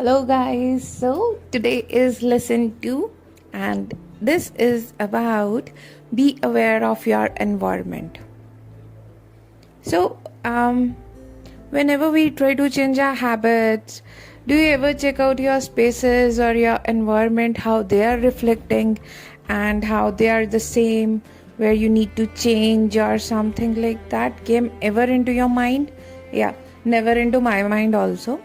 Hello, guys. So, today is lesson 2, and this is about be aware of your environment. So, whenever we try to change our habits, do you ever check out your spaces or your environment, how they are reflecting and how they are the same, where you need to change or something like that? Came ever into your mind? Yeah, never into my mind also.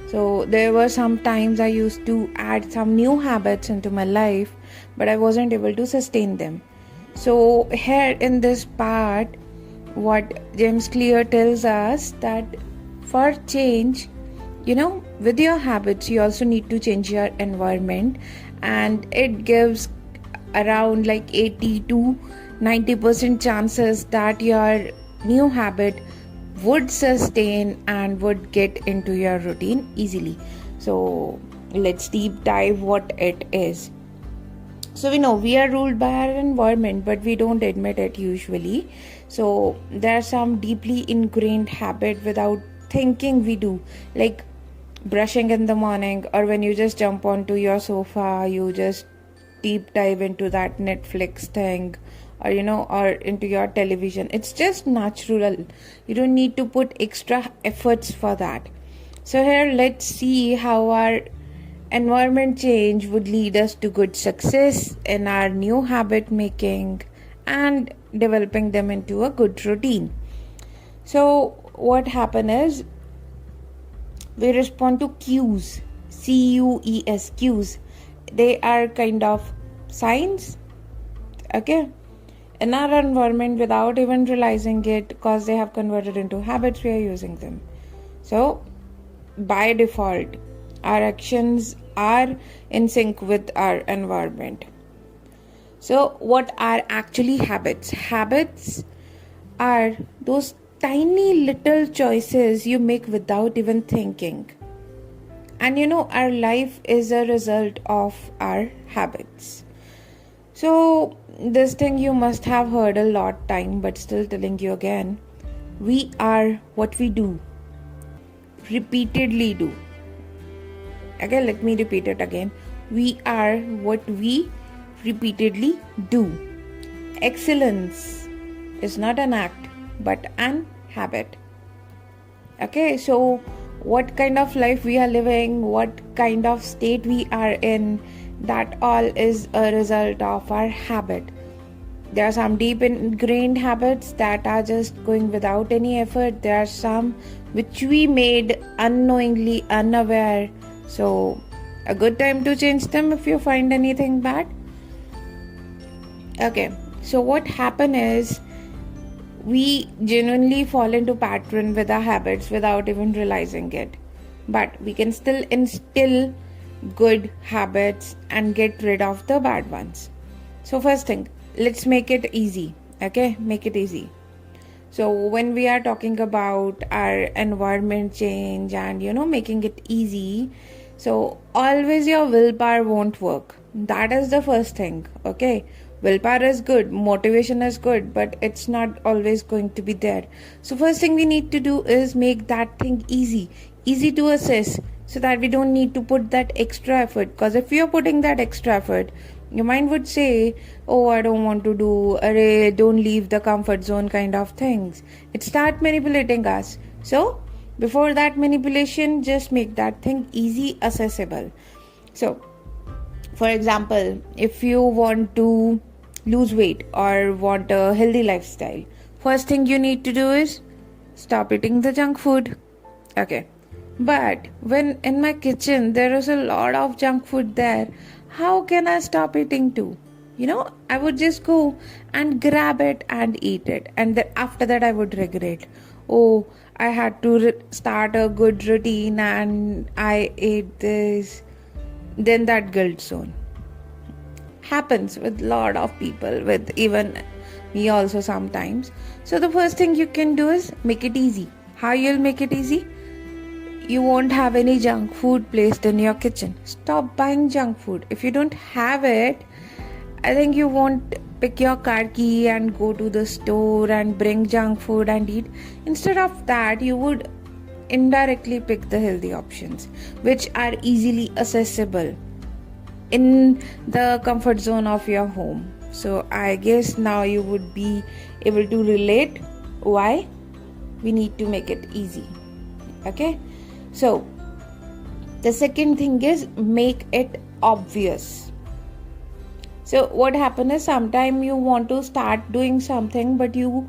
So there were some times I used to add some new habits into my life, but I wasn't able to sustain them. So here in this part, what James Clear tells us that for change, with your habits, you also need to change your environment, and it gives around like 80 to 90% chances that your new habit would sustain and would get into your routine easily. So let's deep dive what it is. So we know we are ruled by our environment, but we don't admit it usually. So there are some deeply ingrained habit without thinking we do, like brushing in the morning, or when you just jump onto your sofa, you just deep dive into that Netflix thing, or into your television. It's just natural. You don't need to put extra efforts for that. So here, let's see how our environment change would lead us to good success in our new habit making and developing them into a good routine. So what happen is we respond to cues, cues, cues. They are kind of signs, okay, in our environment without even realizing it, because they have converted into habits. We are using them. So by default, our actions are in sync with our environment. So what are actually habits? Habits are those tiny little choices you make without even thinking. And our life is a result of our habits. So this thing you must have heard a lot time, but still telling you again. We are what we do. Repeatedly do. Okay, let me repeat it again. We are what we repeatedly do. Excellence is not an act, but an habit. Okay, so what kind of life we are living, what kind of state we are in, that all is a result of our habit. There are some deep ingrained habits that are just going without any effort. There are some which we made unknowingly, unaware. So a good time to change them if you find anything bad. Okay, so what happen is we genuinely fall into pattern with our habits without even realizing it. But we can still instill good habits and get rid of the bad ones. So first thing, let's make it easy. Okay, make it easy. So when we are talking about our environment change and making it easy, so always your willpower won't work. That is the first thing. Okay, willpower is good, motivation is good, but it's not always going to be there. So first thing we need to do is make that thing easy to assess, so that we don't need to put that extra effort. Because if you're putting that extra effort, your mind would say, oh, I don't want to do, array, don't leave the comfort zone kind of things. It start manipulating us. So before that manipulation, just make that thing easy, accessible. So for example, if you want to lose weight or want a healthy lifestyle, first thing you need to do is stop eating the junk food. Okay, but when in my kitchen there is a lot of junk food there, how can I stop eating too? I would just go and grab it and eat it, and then after that I would regret, oh, I had to start a good routine and I ate this. Then that guilt zone happens with a lot of people, with even me also sometimes. So the first thing you can do is make it easy. How you'll make it easy? You won't have any junk food placed in your kitchen. Stop buying junk food. If you don't have it, I think you won't pick your car key and go to the store and bring junk food and eat. Instead of that, you would indirectly pick the healthy options which are easily accessible in the comfort zone of your home. So I guess now you would be able to relate why we need to make it easy. Okay, so the second thing is make it obvious. So what happens is sometimes you want to start doing something but you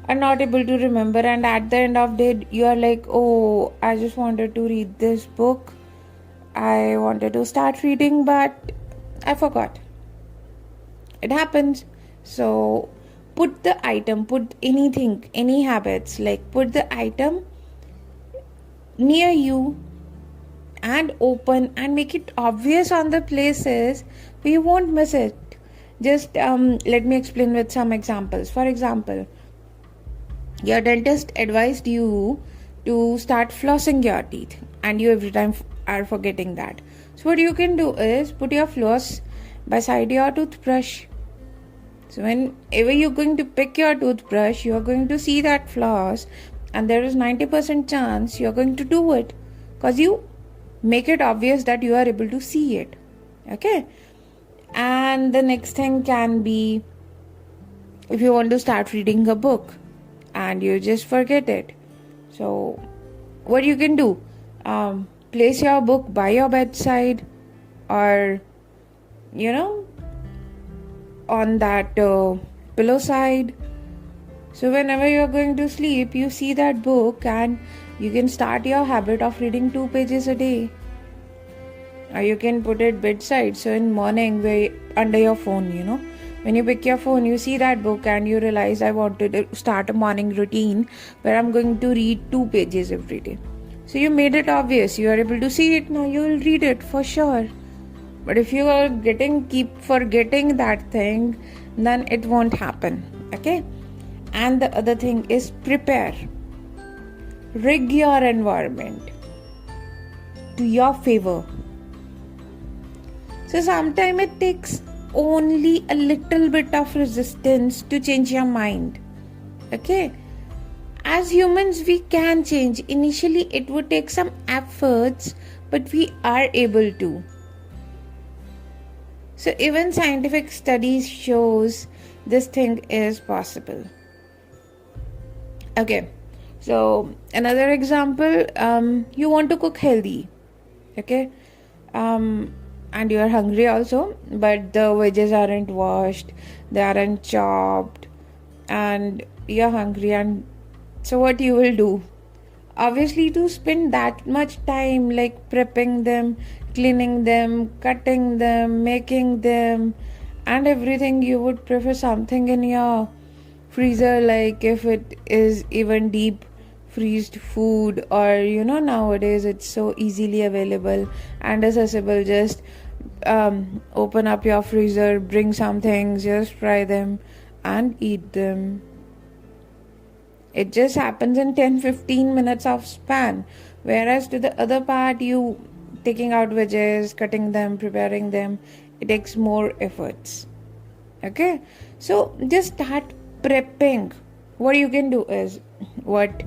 are not able to remember, and at the end of the day you are like, oh, I just wanted to read this book, I wanted to start reading but I forgot. It happens. So put the item, put anything, any habits, like put the item near you and open and make it obvious on the places where you won't miss it. Just let me explain with some examples. For example, your dentist advised you to start flossing your teeth and you every time are forgetting that. So what you can do is put your floss beside your toothbrush. So whenever you're going to pick your toothbrush, you're going to see that floss and there is 90% chance you're going to do it because you make it obvious that you are able to see it. Okay. And the next thing can be if you want to start reading a book and you just forget it. So what you can do, place your book by your bedside or on that pillow side. So whenever you're going to sleep, you see that book and you can start your habit of reading 2 pages a day. Or you can put it bedside. So in morning, under your phone, when you pick your phone, you see that book and you realize I want to start a morning routine where I'm going to read 2 pages every day. So you made it obvious. You are able to see it now. You will read it for sure. But if you are keep forgetting that thing, then it won't happen. Okay. And the other thing is prepare. Rig your environment to your favor. So sometimes it takes only a little bit of resistance to change your mind. Okay. As humans, we can change. Initially, it would take some efforts, but we are able to. So even scientific studies shows this thing is possible. Okay, so another example, you want to cook healthy, okay, and you are hungry also, but the veggies aren't washed, they aren't chopped, and you're hungry, and so what you will do? Obviously, to spend that much time like prepping them, cleaning them, cutting them, making them, and everything, you would prefer something in your freezer, like if it is even deep freezed food, or nowadays it's so easily available and accessible. Just open up your freezer, bring some things, just fry them and eat them. It just happens in 10-15 minutes of span. Whereas to the other part, you taking out veggies, cutting them, preparing them, it takes more efforts. Okay, so just start prepping. What you can do is, what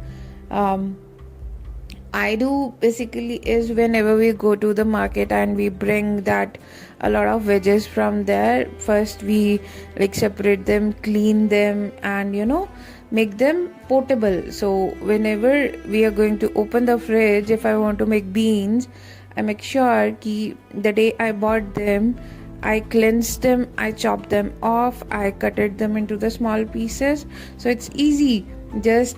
I do basically is, whenever we go to the market and we bring that a lot of veggies from there, first we like separate them, clean them, and make them portable. So whenever we are going to open the fridge, if I want to make beans, I make sure the day I bought them, I cleanse them, I chop them off, I cutted them into the small pieces. So it's easy. Just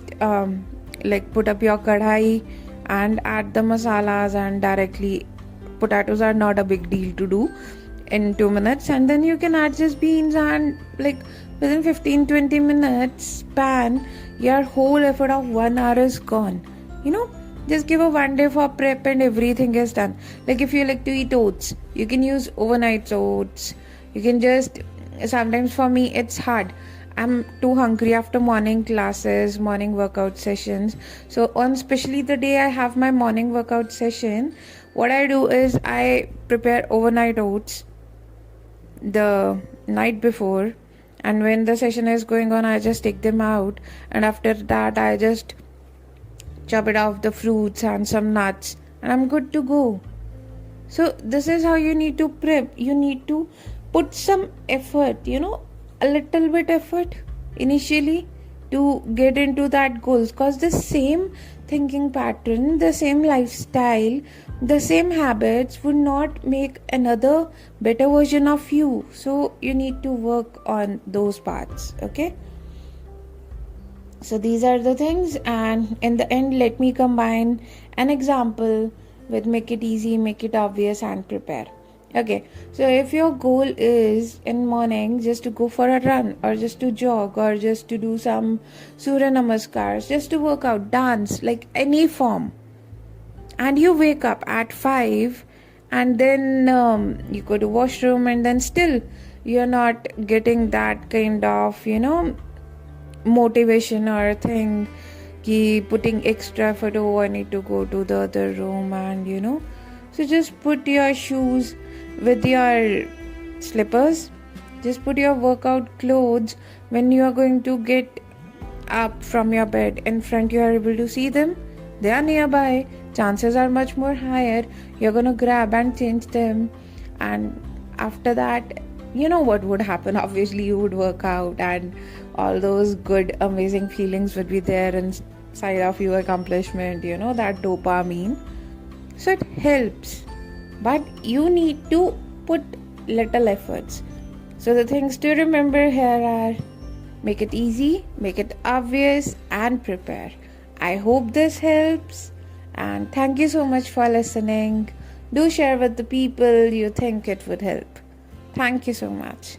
like put up your kadhai and add the masalas, and directly potatoes are not a big deal to do in 2 minutes, and then you can add just beans, and like within 15-20 minutes span, your whole effort of 1 hour is gone. Just give a 1 day for prep and everything is done. Like if you like to eat oats, you can use overnight oats. You can just, sometimes for me it's hard, I'm too hungry after morning classes, morning workout sessions. So on especially the day I have my morning workout session, what I do is I prepare overnight oats the night before, and when the session is going on, I just take them out, and after that I just chop it off the fruits and some nuts, and I'm good to go. So this is how you need to prep. You need to put some effort, a little bit effort initially to get into that goals, because the same thinking pattern, the same lifestyle, the same habits would not make another better version of you. So you need to work on those parts. Okay, so these are the things, and in the end, let me combine an example with make it easy, make it obvious, and prepare. Okay, so if your goal is in morning just to go for a run, or just to jog, or just to do some Surya Namaskars, just to work out, dance, like any form, and you wake up at 5, and then you go to washroom, and then still you're not getting that kind of motivation or thing, keep putting extra effort. Oh, I need to go to the other room, and so just put your shoes with your slippers, just put your workout clothes. When you are going to get up from your bed, in front you are able to see them, they are nearby, chances are much more higher you're gonna grab and change them. And after that, what would happen? Obviously you would work out, and all those good amazing feelings would be there inside of your accomplishment, that dopamine. So it helps, but you need to put little efforts. So the things to remember here are: make it easy, make it obvious, and prepare. I hope this helps, and thank you so much for listening. Do share with the people you think it would help. Thank you so much.